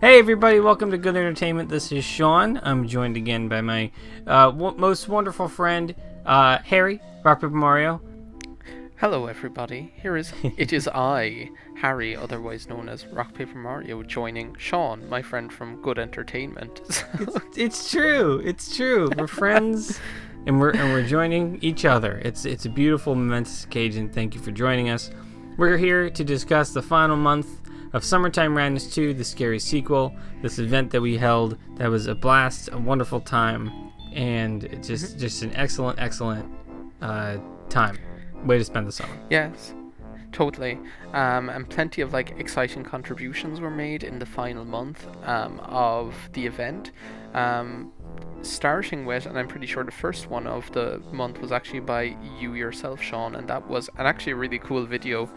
Hey everybody, welcome to Good Entertainment. This is Sean. I'm joined again by my most wonderful friend, Harry, Rock Paper Mario. Hello everybody, it is I, Harry, otherwise known as Rock Paper Mario, joining Sean, my friend from Good Entertainment. It's true. We're friends, and we're joining each other. It's a beautiful, momentous occasion. Thank you for joining us. We're here to discuss the final month of Summertime Radness 2, the scary sequel. This event that we held that was a blast, a wonderful time, and just an excellent time. Way to spend the summer. Yes, totally. And plenty of exciting contributions were made in the final month of the event. Starting with, and I'm pretty sure the first one of the month was actually by you yourself, Sean, and that was actually a really cool video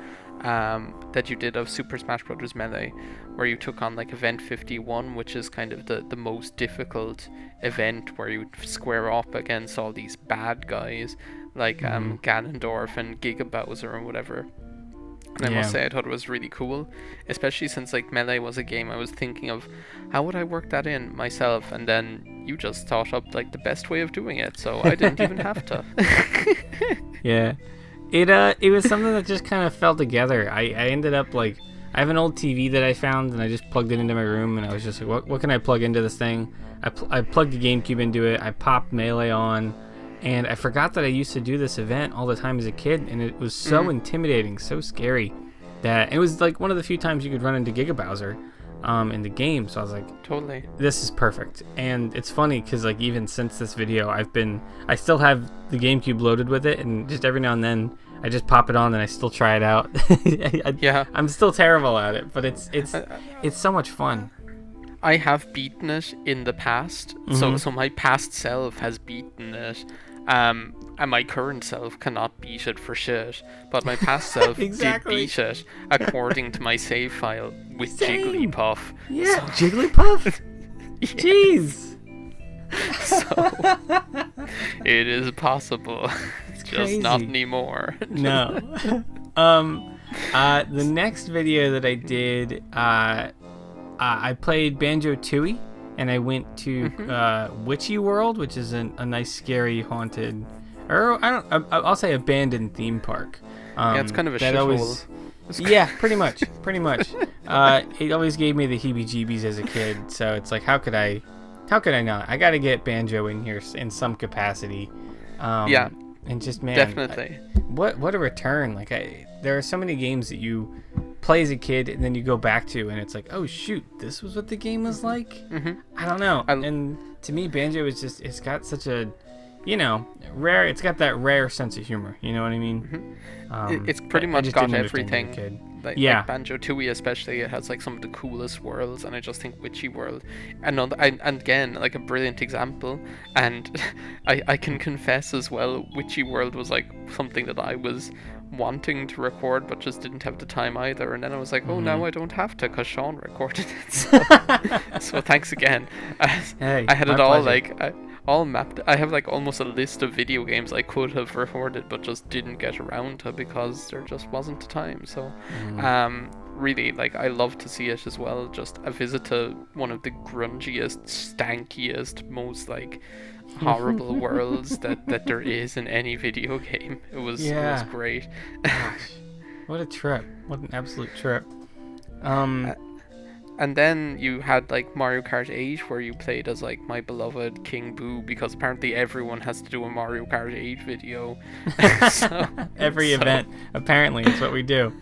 that you did of Super Smash Bros. Melee, where you took on event 51, which is kind of the most difficult event, where you square up against all these bad guys like Ganondorf and Giga Bowser and whatever. And I must say, I thought it was really cool, especially since Melee was a game I was thinking of how would I work that in myself, and then you just thought up the best way of doing it, so I didn't even have to. Yeah. It was something that just kind of fell together. I ended up I have an old TV that I found, and I just plugged it into my room, and I was just like, what can I plug into this thing? I plugged the GameCube into it. I popped Melee on, and I forgot that I used to do this event all the time as a kid, and it was so intimidating, so scary, that it was one of the few times you could run into Giga Bowser in the game. So I was like, totally, this is perfect. And it's funny because even since this video, I still have the GameCube loaded with it, and just every now and then I just pop it on and I still try it out. Yeah, I'm still terrible at it, but it's so much fun. I have beaten it in the past, so my past self has beaten it, and my current self cannot beat it for shit, but my past self did beat it according to my save file with Jigglypuff. Yeah, so, Jigglypuff? Jeez! So, it is possible, just crazy. not anymore. No. The next video that I did, I played BanjoTooie, and I went to Witchy World, which is a nice, scary, haunted, or I'll say abandoned theme park. Yeah, it's kind of a shithole. Yeah, pretty much. It always gave me the heebie-jeebies as a kid, so it's how could I not? I got to get Banjo in here in some capacity. Yeah. And just, man, definitely. What a return! There are so many games that you play as a kid and then you go back to, and it's oh shoot, this was what the game was like. I don't know. And to me, Banjo is it's got such a, rare. It's got that rare sense of humor. You know what I mean? It's pretty much got everything. Like BanjoTooie especially, it has some of the coolest worlds, and I just think Witchy World, and again, a brilliant example. And I can confess as well, Witchy World was something that I was wanting to record but just didn't have the time either, and then I was oh, now I don't have to because Sean recorded it, so thanks again. Hey, I had it all pleasure. all mapped. I have almost a list of video games I could have recorded but just didn't get around to because there just wasn't the time. So really, I love to see it as well. Just a visit to one of the grungiest, stankiest, most horrible worlds that there is in any video game. It was great. Gosh, what a trip. What an absolute trip. And then you had Mario Kart Age, where you played as my beloved King Boo, because apparently everyone has to do a Mario Kart Age video. Every event, apparently, it's what we do.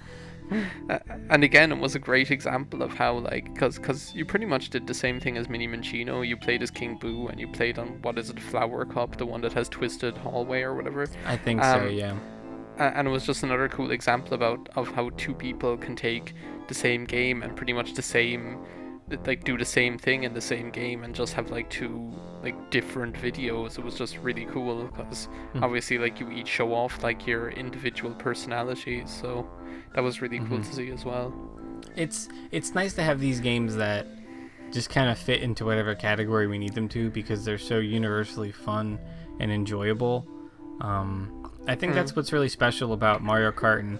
And again, it was a great example of how because you pretty much did the same thing as Mini Minccino. You played as King Boo, and you played on, what is it, Flower Cup, the one that has Twisted Hallway or whatever. I think so, yeah. And it was just another cool example of how two people can take the same game and pretty much the same, do the same thing in the same game, and just have two different videos. It was just really cool because obviously you each show off your individual personalities, so that was really cool to see as well. It's nice to have these games that just kind of fit into whatever category we need them to, because they're so universally fun and enjoyable. I think that's what's really special about Mario Kart. And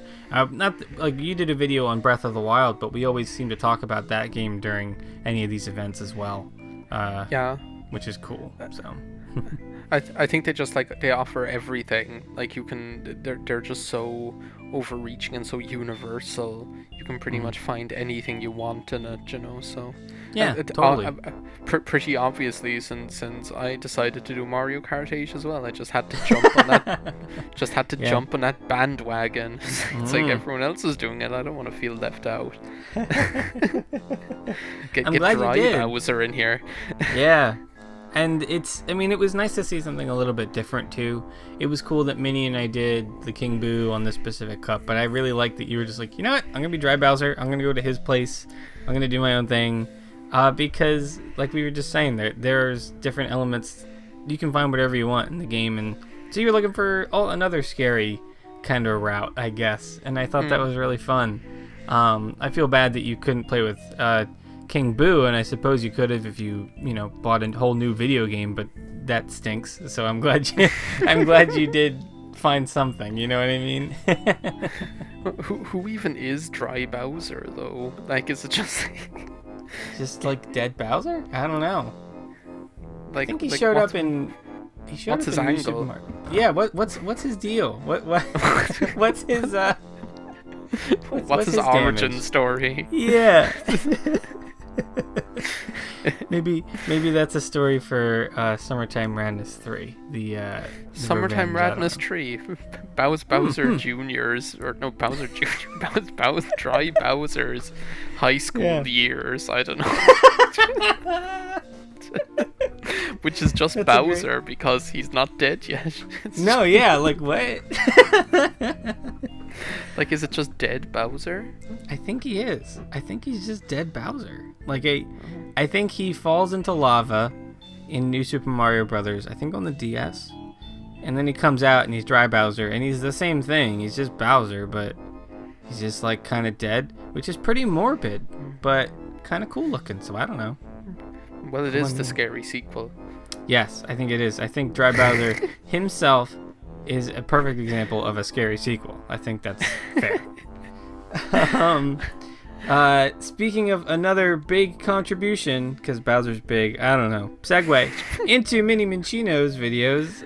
like you did a video on Breath of the Wild, but we always seem to talk about that game during any of these events as well. Yeah. Which is cool. So. I think they just like they offer everything. Like they're just so overreaching and so universal. You can pretty much find anything you want in it, you know. So yeah, totally. Pretty obviously, since I decided to do Mario Kart Age as well, I just had to jump on that. Just had to jump on that bandwagon. It's like everyone else is doing it. I don't want to feel left out. Get Dry Bowser in here. Yeah. And it was nice to see something a little bit different too. It was cool that Minnie and I did the King Boo on this specific cup, but I really liked that you were just like, you know what? I'm gonna be Dry Bowser. I'm gonna go to his place. I'm gonna do my own thing, because like we were just saying, there's different elements. You can find whatever you want in the game, and so you were looking for another scary kind of route, I guess. And I thought that was really fun. I feel bad that you couldn't play with King Boo, and I suppose you could have if you bought a whole new video game, but that stinks. So I'm glad you did find something. You know what I mean? Who even is Dry Bowser though? Like, is it just like Dead Bowser? I don't know. Like, I think he showed up in. What's his angle? Yeah. What's his deal? What's his What's his origin story? Yeah. maybe that's a story for Summertime Radness 3. The Summertime Radness 3. Bowser Juniors, or no, Bowser Junior, Bowser Dry Bowser's high school years. I don't know. Which is just that's Bowser because he's not dead yet. No, yeah, like what? Like, is it just dead Bowser? I think he is. I think he's just dead Bowser. Like, I think he falls into lava in New Super Mario Brothers, I think on the DS. And then he comes out and he's Dry Bowser, and he's the same thing. He's just Bowser, but he's just like kind of dead, which is pretty morbid, but kind of cool looking, so I don't know. Well, it is the scary sequel. Yes, I think it is. I think Dry Bowser himself is a perfect example of a scary sequel. I think that's fair. Speaking of another big contribution, because Bowser's big, I don't know, segue into Minnie Minchino's videos.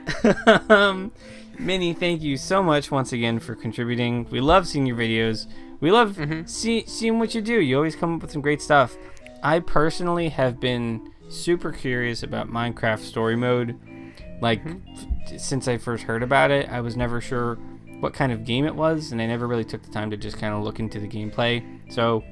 Minnie, thank you so much once again for contributing. We love seeing your videos. We love seeing what you do. You always come up with some great stuff. I personally have been super curious about Minecraft Story Mode. Like, since I first heard about it, I was never sure what kind of game it was, and I never really took the time to just kind of look into the gameplay. So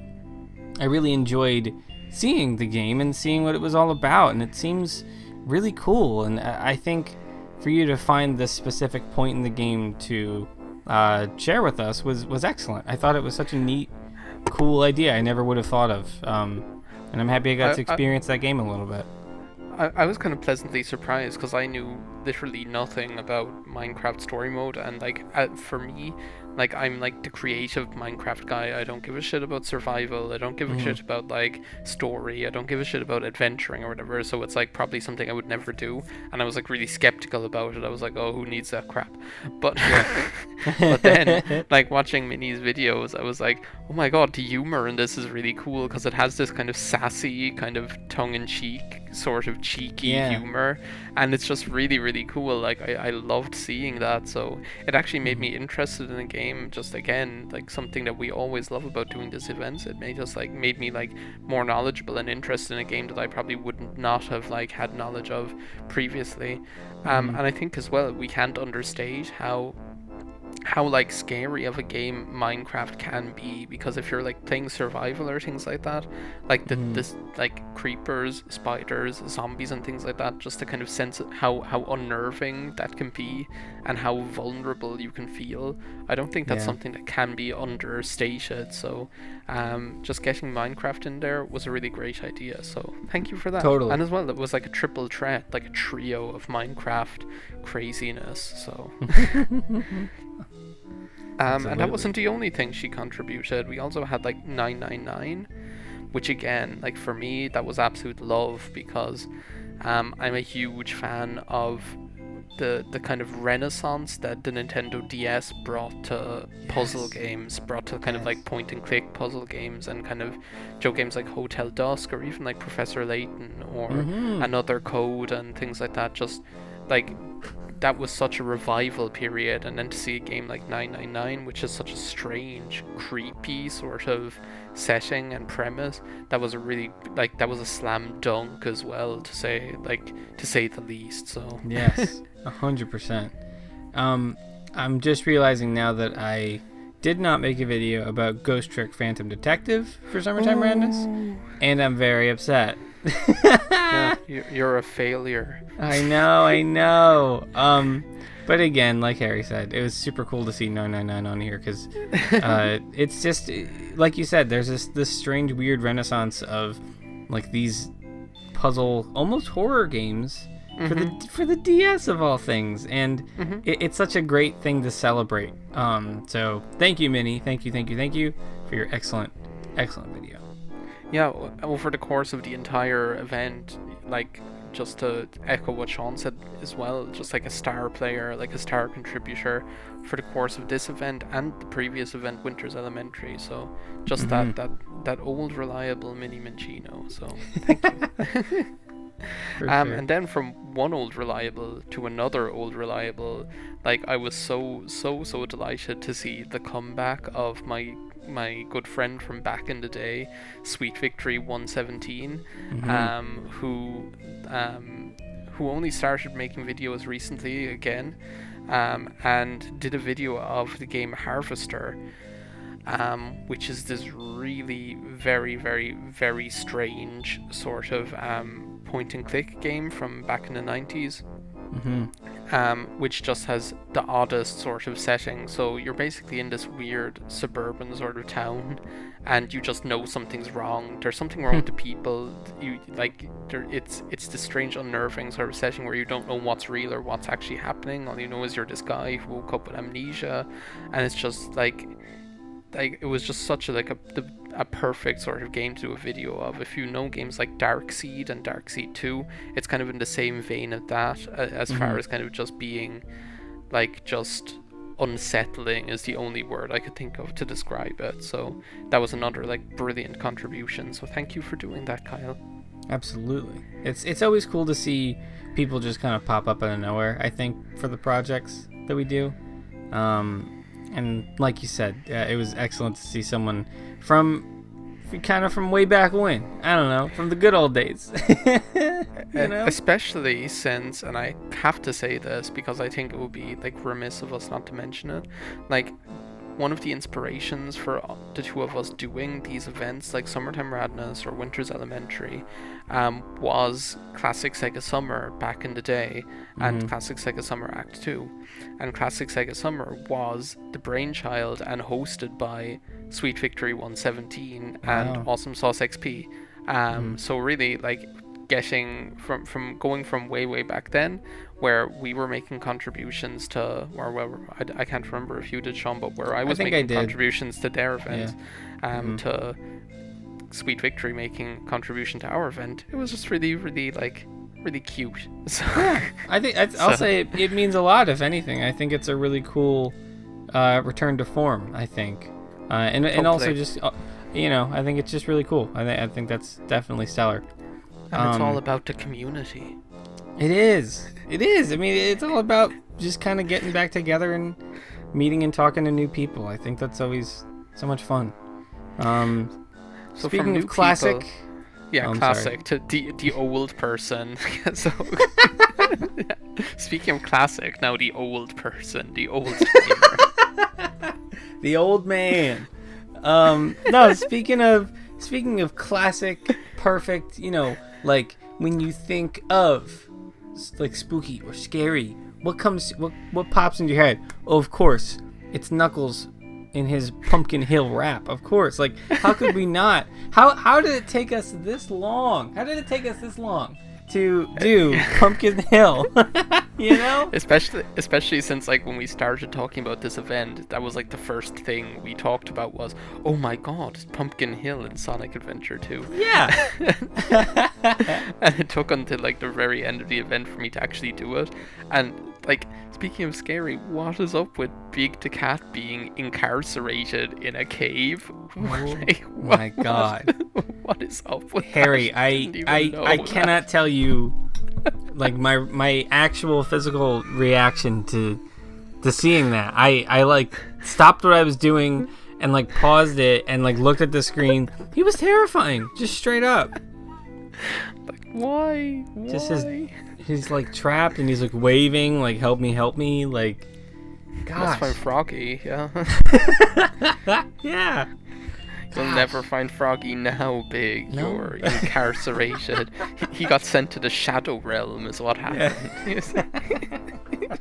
I really enjoyed seeing the game and seeing what it was all about, and it seems really cool. And I think for you to find this specific point in the game to share with us was excellent. I thought it was such a neat, cool idea I never would have thought of. And I'm happy I got to experience that game a little bit. I was kind of pleasantly surprised because I knew literally nothing about Minecraft Story Mode, and like for me, like I'm like the creative Minecraft guy. I don't give a shit about survival. I don't give a shit about like story. I don't give a shit about adventuring or whatever. So it's like probably something I would never do. And I was like really skeptical about it. I was like, oh, who needs that crap? But but then like watching Minnie's videos, I was like, oh my god, the humor in this is really cool because it has this kind of sassy, kind of tongue-in-cheek, sort of cheeky humor, and it's just really, really cool. Like I loved seeing that, so it actually made me interested in the game. Just again, like something that we always love about doing these events, it made me like more knowledgeable and interested in a game that I probably would not have like had knowledge of previously. And I think as well we can't understate how like scary of a game Minecraft can be, because if you're like playing survival or things like that, like this like creepers, spiders, zombies and things like that, just to kind of sense how unnerving that can be and how vulnerable you can feel. I don't think that's something that can be understated. So just getting Minecraft in there was a really great idea, so thank you for that. Totally. And as well, it was like a triple threat, like a trio of Minecraft craziness, so and that wasn't the only thing she contributed. We also had like 999, which again, like for me, that was absolute love, because I'm a huge fan of the kind of renaissance that the Nintendo DS brought to puzzle Yes. games, brought to kind of Yes. like point and click puzzle games, and kind of Joe games like Hotel Dusk, or even like Professor Layton, or Mhm. Another Code, and things like that. Just like that was such a revival period, and then to see a game like 999, which is such a strange, creepy sort of setting and premise, that was a really that was a slam dunk as well, to say the least. So Yes, 100%. I'm just realizing now that I did not make a video about Ghost Trick Phantom Detective for Summertime Radness, and I'm very upset. Yeah, you're a failure. I know. But again, like Harry said, it was super cool to see 999 on here because it's just like you said. There's this strange, weird renaissance of like these puzzle, almost horror games for the DS of all things, and it's such a great thing to celebrate. So thank you, Minnie. Thank you for your excellent video. Yeah, over the course of the entire event, like, just to echo what Sean said as well, just like a star player, like a star contributor for the course of this event and the previous event, Winter's Elementary. So just that old reliable Mini Mancino. So thank you. Sure. And then from one old reliable to another old reliable, like, I was so delighted to see the comeback of my good friend from back in the day, Sweet Victory 117, who only started making videos recently again, and did a video of the game Harvester, which is this really very, very, very strange sort of point and click game from back in the 90s. Which just has the oddest sort of setting. So you're basically in this weird suburban sort of town, and you just know something's wrong. There's something wrong with the people. It's this strange, unnerving sort of setting where you don't know what's real or what's actually happening. All you know is you're this guy who woke up with amnesia, and it's just like it was just such a perfect sort of game to do a video of. If you know games like Darkseid and Darkseid 2, it's kind of in the same vein of that, as far as kind of just being like just unsettling is the only word I could think of to describe it. So that was another like brilliant contribution. So thank you for doing that, Kyle. Absolutely. It's always cool to see people just kind of pop up out of nowhere, I think, for the projects that we do. And like you said, it was excellent to see someone from way back when. I don't know, from the good old days. You know? Especially since, and I have to say this because I think it would be like remiss of us not to mention it, like, one of the inspirations for the two of us doing these events like Summertime Radness or Winter's Elementary was Classic Sega Summer back in the day, and Classic Sega Summer Act 2. And Classic Sega Summer was the brainchild and hosted by Sweet Victory 117 and Awesome Sauce XP. So really, like, getting from going from way back then, where we were making contributions to, or where I can't remember if you did, Sean, but where I was making contributions to their event, to Sweet Victory making contribution to our event. It was just really cute. So, yeah, I think I'll say it means a lot. If anything, I think it's a really cool return to form. I think, and also just I think it's just really cool. I think that's definitely stellar. And it's all about the community. It is. I mean, it's all about just kind of getting back together and meeting and talking to new people. I think that's always so much fun. So speaking of classic... classic to the old person. So, speaking of classic, now the old person, the old gamer. The old man. No, speaking of classic, perfect, like when you think of like spooky or scary, what pops into your head? Oh, of course, it's Knuckles in his Pumpkin Hill rap. Of course, like, how could we not? How did it take us this long? To do Pumpkin Hill? Especially since, like, when we started talking about this event, that was like the first thing we talked about was, oh my god, Pumpkin Hill in Sonic Adventure 2. Yeah. And it took until like the very end of the event for me to actually do it, and like, speaking of scary, what is up with Big the Cat being incarcerated in a cave? My God. What is up with Harry, that? I cannot tell you, like, my actual physical reaction to seeing that. I like stopped what I was doing and like paused it and like looked at the screen. He was terrifying, just straight up. Like, why? Just he's like trapped and he's like waving like help me, like, gosh. Must find Froggy, yeah. Yeah. You'll never find Froggy now, Big. No. You're incarcerated. he got sent to the Shadow Realm is what happened. Yeah.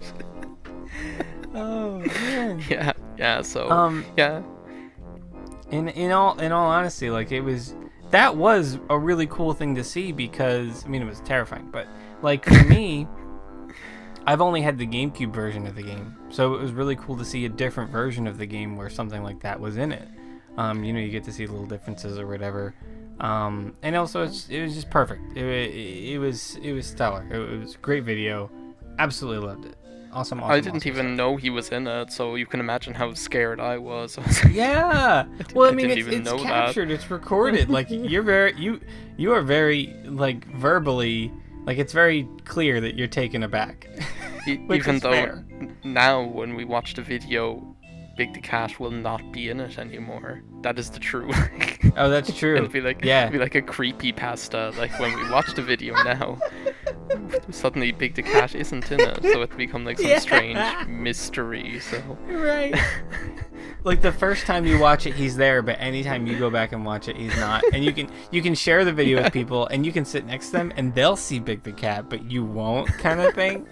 Oh man. Yeah, so yeah. In all honesty, like, that was a really cool thing to see, because I mean, it was terrifying, but like for me, I've only had the GameCube version of the game, so it was really cool to see a different version of the game where something like that was in it. You get to see little differences or whatever, and also it was just perfect. It was stellar. It was a great video. Absolutely loved it. Awesome. I didn't even know he was in it, so you can imagine how scared I was. Yeah. Well, I mean, it's captured, it's recorded. Like, you are very, like, verbally, like, it's very clear that you're taken aback. Even though now when we watch the video, Big the Cat will not be in it anymore. That is the truth. Oh, that's true. It'll be like a creepypasta. Like, when we watch the video now, suddenly Big the Cat isn't in it, so it become like some strange mystery. So right. Like, the first time you watch it, he's there, but anytime you go back and watch it, he's not. And you can share the video with people, and you can sit next to them, and they'll see Big the Cat, but you won't, kind of thing.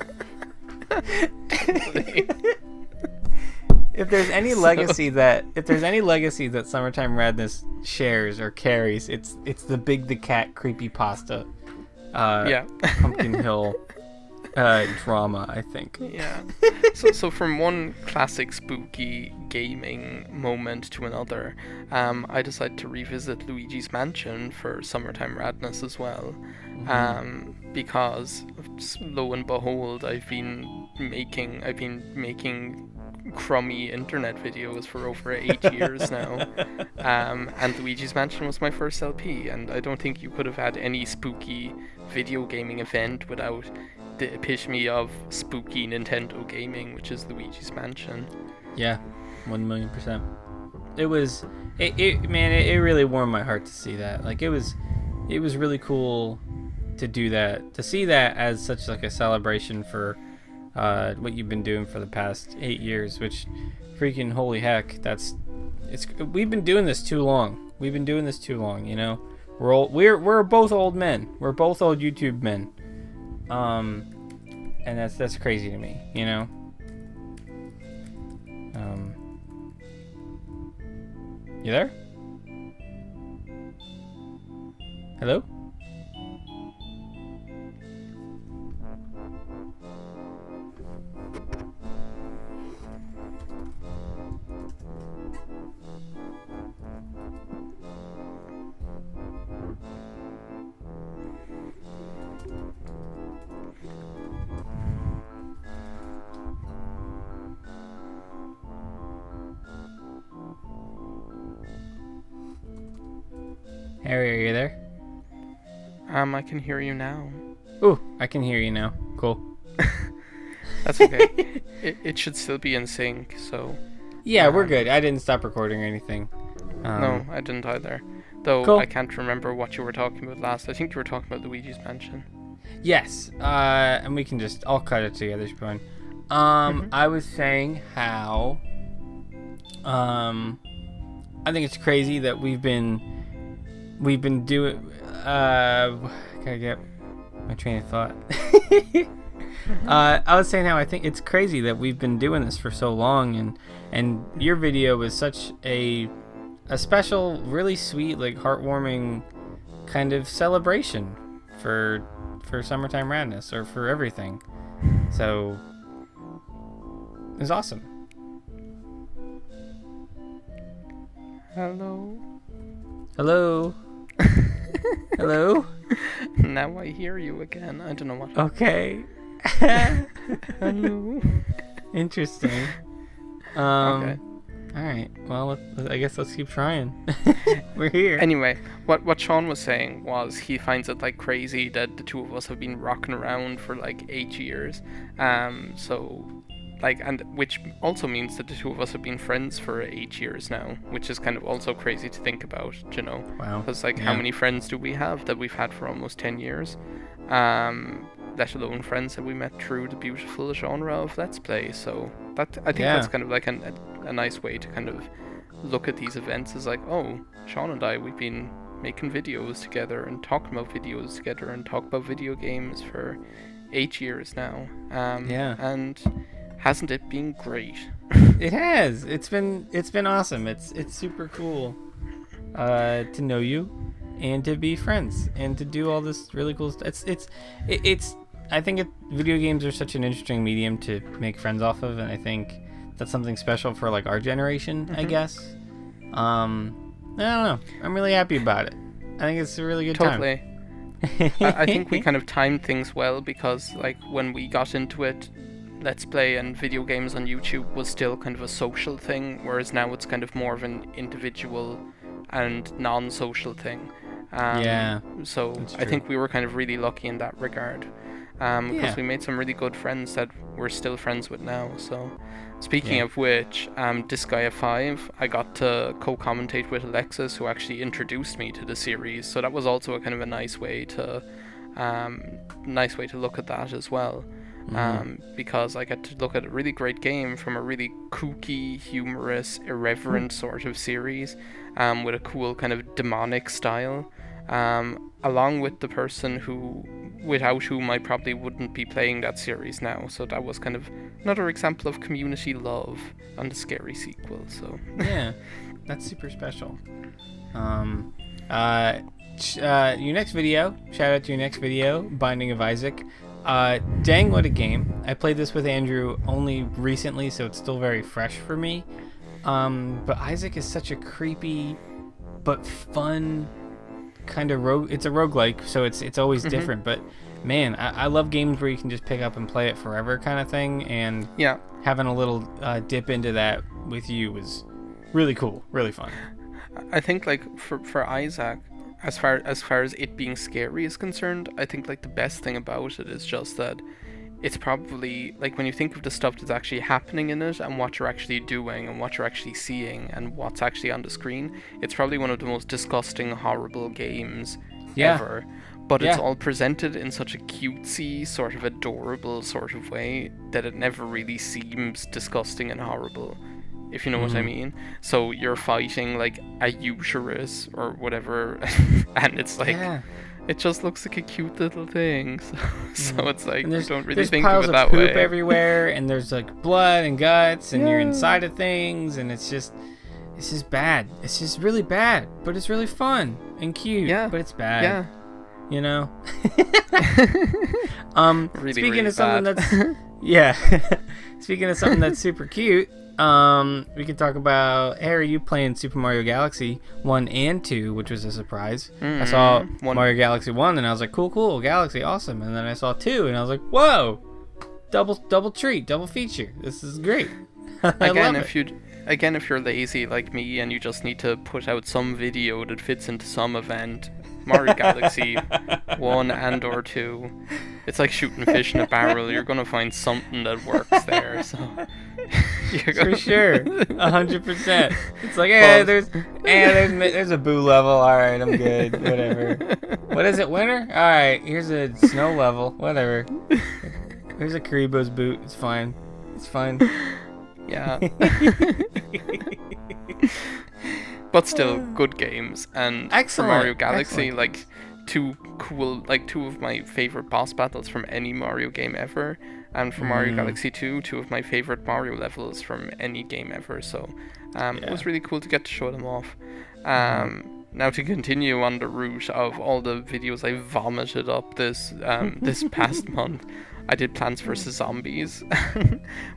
If there's any legacy that Summertime Radness shares or carries, it's the Big the Cat creepypasta. Pumpkin Hill drama, I think. Yeah. So from one classic spooky gaming moment to another, I decided to revisit Luigi's Mansion for Summertime Radness as well. Because lo and behold, I've been making crummy internet videos for over 8 years now, and Luigi's Mansion was my first LP, and I don't think you could have had any spooky video gaming event without the epitome of spooky Nintendo gaming, which is Luigi's Mansion. Yeah, 1,000,000%. It really warmed my heart to see that. Like, it was really cool to do that, to see that as such like a celebration for what you've been doing for the past 8 years, which freaking holy heck, we've been doing this too long. You know, we're both old men. We're both old YouTube men. And that's crazy to me, you know. You there? Hello? Harry, are you there? I can hear you now. Ooh, I can hear you now. Cool. That's okay. It should still be in sync, so... Yeah, we're good. I didn't stop recording or anything. No, I didn't either. Though, cool. I can't remember what you were talking about last. I think you were talking about Luigi's Mansion. Yes, and we can I'll cut it together, it's fine. I was saying how... I think it's crazy that we've been doing... gotta get my train of thought. I was saying how I think it's crazy that we've been doing this for so long, and your video was such a special, really sweet, like heartwarming kind of celebration for Summertime Radness, or for everything. So it was awesome. Hello. Hello. Now I hear you again. I don't know what. Okay. Interesting. Okay. All right. Well, I guess let's keep trying. We're here. Anyway, what Sean was saying was he finds it like crazy that the two of us have been rocking around for like 8 years. So like, and which also means that the two of us have been friends for 8 years now, which is kind of also crazy to think about, you know. Wow. Because like, Yeah. how many friends do we have that we've had for almost 10 years? Let alone friends that we met through the beautiful genre of Let's Play. So that I think that's kind of like a nice way to kind of look at these events as like, oh, Sean and I, we've been making videos together and talking about videos together and talk about video games for 8 years now. And hasn't it been great? It has. It's been awesome. It's super cool to know you and to be friends and to do all this really cool stuff. It's I think video games are such an interesting medium to make friends off of, and I think that's something special for like our generation, I guess. I don't know. I'm really happy about it. I think it's a really good time. I think we kind of timed things well because like when we got into it, Let's Play and video games on YouTube was still kind of a social thing, whereas now it's kind of more of an individual and non-social thing. So I think we were kind of really lucky in that regard. Because we made some really good friends that we're still friends with now. So, speaking of which, Disgaea 5, I got to co-commentate with Alexis, who actually introduced me to the series. So that was also a kind of a nice way to look at that as well. Because I get to look at a really great game from a really kooky, humorous, irreverent sort of series, with a cool kind of demonic style, along with the person without whom I probably wouldn't be playing that series now. So that was kind of another example of community love on the scary sequel. So yeah, that's super special. Your next video, shout out to your next video, Binding of Isaac. Dang, what a game. I played this with Andrew only recently, so it's still very fresh for me. But Isaac is such a creepy but fun kind of it's a roguelike, so it's always different, but man, I love games where you can just pick up and play it forever kind of thing, and having a little dip into that with you was really cool, really fun. I think like for Isaac, as far as it being scary is concerned, I think like the best thing about it is just that it's probably like when you think of the stuff that's actually happening in it and what you're actually doing and what you're actually seeing and what's actually on the screen, it's probably one of the most disgusting, horrible games ever. But it's all presented in such a cutesy, sort of adorable sort of way that it never really seems disgusting and horrible, if you know what I mean. So you're fighting like a uterus or whatever, and it's like it just looks like a cute little thing. So it's like you don't really think of it that way. There's piles of poop everywhere, and there's like blood and guts, and you're inside of things, and it's just bad. It's just really bad, but it's really fun and cute. Yeah, but it's bad. Yeah, you know. Really, speaking really of something bad. that's speaking of something that's super cute. We could talk about, hey, are you playing Super Mario Galaxy 1 and 2, which was a surprise. I saw Mario Galaxy 1 and I was like, cool, Galaxy, awesome. And then I saw 2 and I was like, whoa, double treat, double feature. This is great. Again, if you're lazy like me and you just need to put out some video that fits into some event, Mario Galaxy 1 and or 2, it's like shooting fish in a barrel. You're gonna find something that works there. So for sure, 100%. It's like, hey, there's a boo level. All right, I'm good. Whatever. What is it? Winter? All right, here's a snow level. Whatever. Here's a Karibo's boot. It's fine. It's fine. Yeah. But still, good games. And excellent. For Mario Galaxy, like two of my favorite boss battles from any Mario game ever. And for Mario Galaxy 2, two of my favorite Mario levels from any game ever. So it was really cool to get to show them off. Now to continue on the route of all the videos I vomited up this past month, I did Plants vs. Zombies,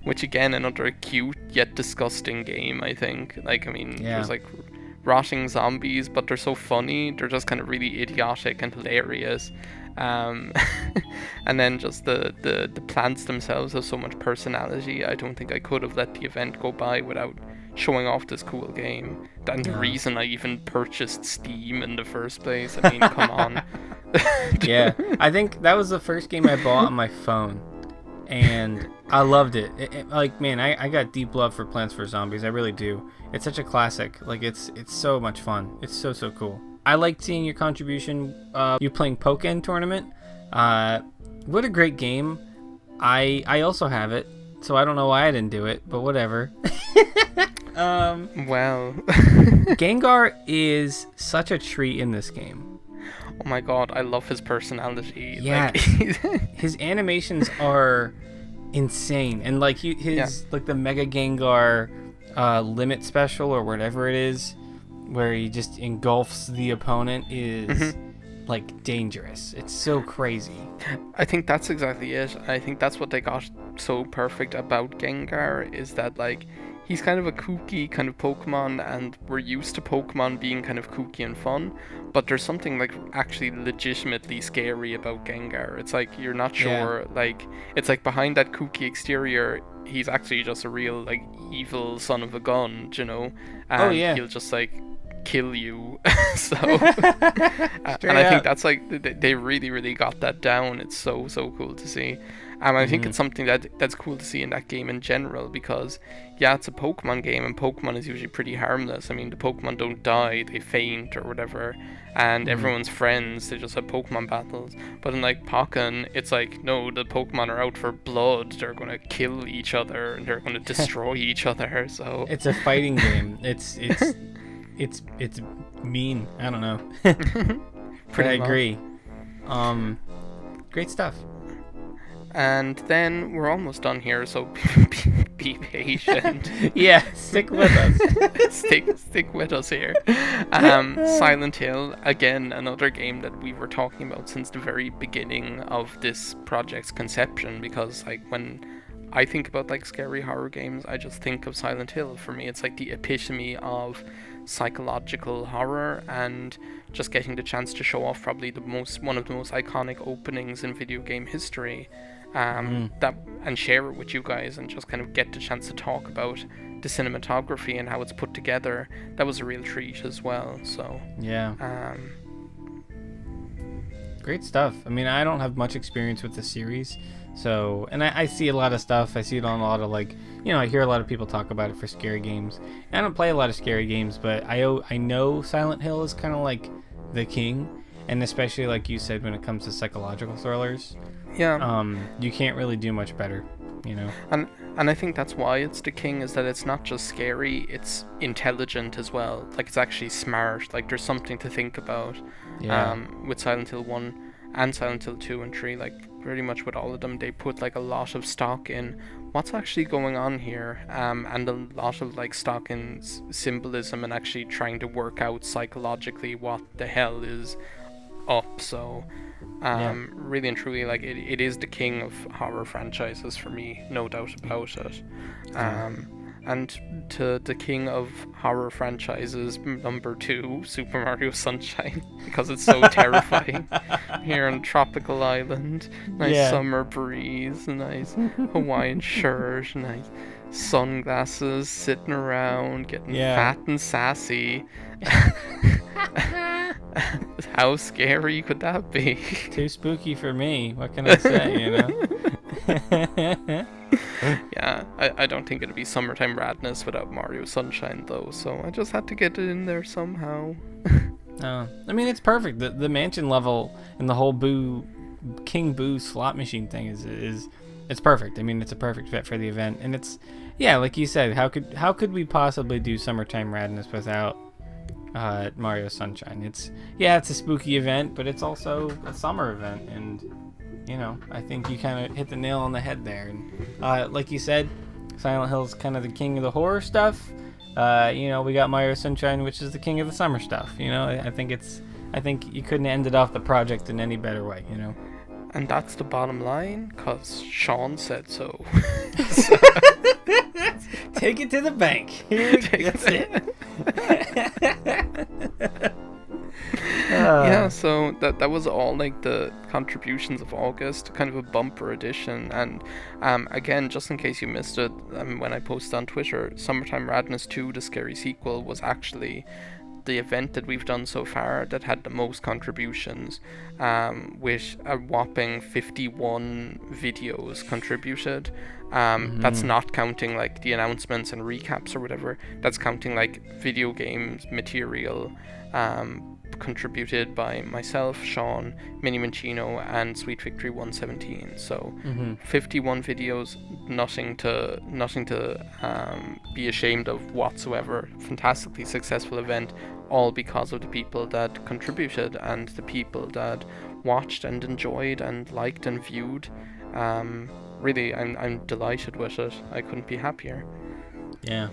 which again, another cute yet disgusting game, I think. Like, I mean, it was like rotting zombies, but they're so funny. They're just kind of really idiotic and hilarious. Um, and then just the plants themselves have so much personality. I don't think I could have let the event go by without showing off this cool game. And the reason I even purchased Steam in the first place. I mean, come on. Yeah, I think that was the first game I bought on my phone, and I loved it. Like, man, I got deep love for Plants vs Zombies. I really do. It's such a classic. Like, it's so much fun. It's so cool. I liked seeing your contribution. You playing Pokken Tournament. What a great game. I also have it, so I don't know why I didn't do it, but whatever. Well, Gengar is such a treat in this game. Oh my god, I love his personality. Yeah, Like, his animations are insane, and like like the Mega Gengar limit special or whatever it is, where he just engulfs the opponent is like dangerous. It's so crazy. I think that's exactly it. I think that's what they got so perfect about Gengar, is that like he's kind of a kooky kind of Pokemon, and we're used to Pokemon being kind of kooky and fun, but there's something like actually legitimately scary about Gengar. It's like you're not sure, like it's like behind that kooky exterior, he's actually just a real like evil son of a gun, you know? And he'll just like kill you. So and I think that's like they really got that down. It's so cool to see. I think it's something that's cool to see in that game in general, because it's a Pokemon game, and Pokemon is usually pretty harmless. I mean, the Pokemon don't die, they faint or whatever, and everyone's friends, they just have Pokemon battles. But in like Pokken, it's like, no, the Pokemon are out for blood, they're going to kill each other and they're going to destroy each other. So it's a fighting game. It's mean. I don't know. But I agree. Great stuff. And then we're almost done here, so be patient. Yeah, stick with us. stick with us here. Silent Hill, again, another game that we were talking about since the very beginning of this project's conception, because like when I think about like scary horror games, I just think of Silent Hill. For me, it's like the epitome of psychological horror, and just getting the chance to show off probably one of the most iconic openings in video game history. That and share it with you guys, and just kind of get the chance to talk about the cinematography and how it's put together. That was a real treat as well. So great stuff. I mean, I don't have much experience with the series, so, and I see a lot of stuff. I see it on a lot of, like, you know, I hear a lot of people talk about it for scary games. I don't play a lot of scary games, but I know Silent Hill is kind of like the king, and especially like you said, when it comes to psychological thrillers. You can't really do much better, you know. And I think that's why it's the king, is that it's not just scary, it's intelligent as well. Like, it's actually smart. Like, there's something to think about. With Silent Hill 1 and Silent Hill 2 and 3, like pretty much with all of them, they put like a lot of stock in what's actually going on here, and a lot of like stock in symbolism, and actually trying to work out psychologically what the hell is up. So really and truly, like it is the king of horror franchises for me, no doubt about it. And to the king of horror franchises, number 2, Super Mario Sunshine, because it's so terrifying. Here on tropical island, nice summer breeze, nice Hawaiian shirt, nice sunglasses, sitting around, getting fat and sassy. How scary could that be? Too spooky for me. What can I say, you know? I don't think it'd be Summertime Radness without Mario Sunshine, though, so I just had to get it in there somehow. I mean, it's perfect. The mansion level and the whole King Boo slot machine thing is it's perfect. I mean, it's a perfect fit for the event, and it's like you said, how could we possibly do Summertime Radness without Mario Sunshine? It's a spooky event, but it's also a summer event, and you know, I think you kind of hit the nail on the head there. And like you said, Silent Hill's kind of the king of the horror stuff. You know, we got Mario Sunshine, which is the king of the summer stuff. You know, I think you couldn't have ended off the project in any better way, you know. And that's the bottom line, because Sean said so. Take it to the bank. Here, that's it. Yeah, so that was all like the contributions of August, kind of a bumper edition. And again, just in case you missed it, when I posted on Twitter, Summertime Radness 2, the scary sequel, was actually the event that we've done so far that had the most contributions, with a whopping 51 videos contributed. That's not counting like the announcements and recaps or whatever. That's counting like video games material contributed by myself, Sean, Mini Mancino, and Sweet Victory 117. So 51 videos, nothing to be ashamed of whatsoever. Fantastically successful event, all because of the people that contributed and the people that watched and enjoyed and liked and viewed. Really, I'm delighted with it. I couldn't be happier. Yeah,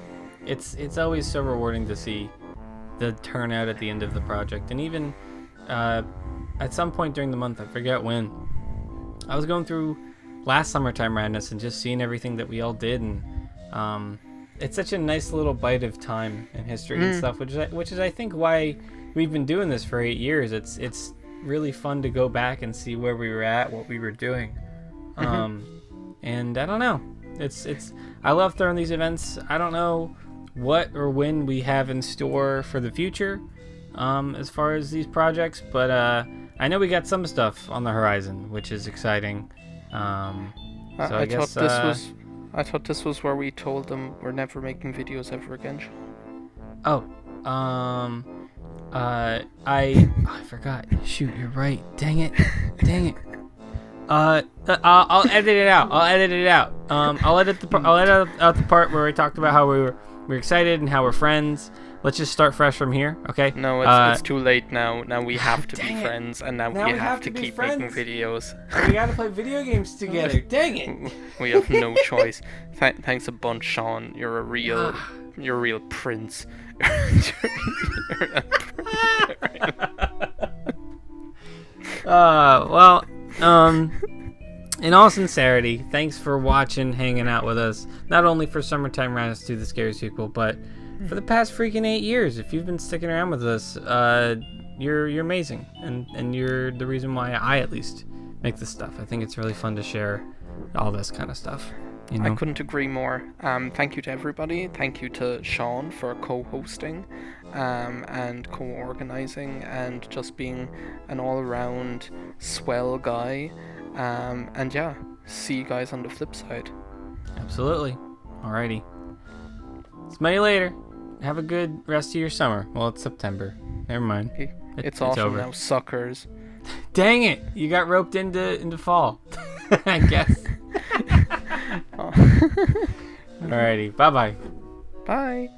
it's always so rewarding to see the turnout at the end of the project. And even at some point during the month, I forget when, I was going through last Summertime Radness and just seeing everything that we all did, and it's such a nice little bite of time and history and stuff, which is I think why we've been doing this for 8 years. It's really fun to go back and see where we were at, what we were doing. And I don't know, it's I love throwing these events. I don't know what or when we have in store for the future as far as these projects, but I know we got some stuff on the horizon, which is exciting. I thought this was where we told them we're never making videos ever again. I forgot. Shoot, you're right. Dang it. I'll edit it out. I'll edit out the part where we talked about how we're excited and how we're friends. Let's just start fresh from here, okay? No, it's too late now. Now we have to be friends, and now we have to keep making videos. We gotta play video games together. Dang it! We have no choice. Thanks a bunch, Sean. You're a real prince. In all sincerity, thanks for watching, hanging out with us. Not only for Summertime Radness 2, the scary sequel, but for the past freaking 8 years. If you've been sticking around with us, you're amazing, and you're the reason why I at least make this stuff. I think it's really fun to share all this kind of stuff. You know? I couldn't agree more. Thank you to everybody. Thank you to Sean for co-hosting and co-organizing and just being an all-around swell guy. And yeah, see you guys on the flip side. Absolutely. Alrighty. Smell you later. Have a good rest of your summer. Well, it's September. Never mind. It's autumn over now, suckers. Dang it! You got roped into fall. I guess. Alrighty. Bye-bye. Bye.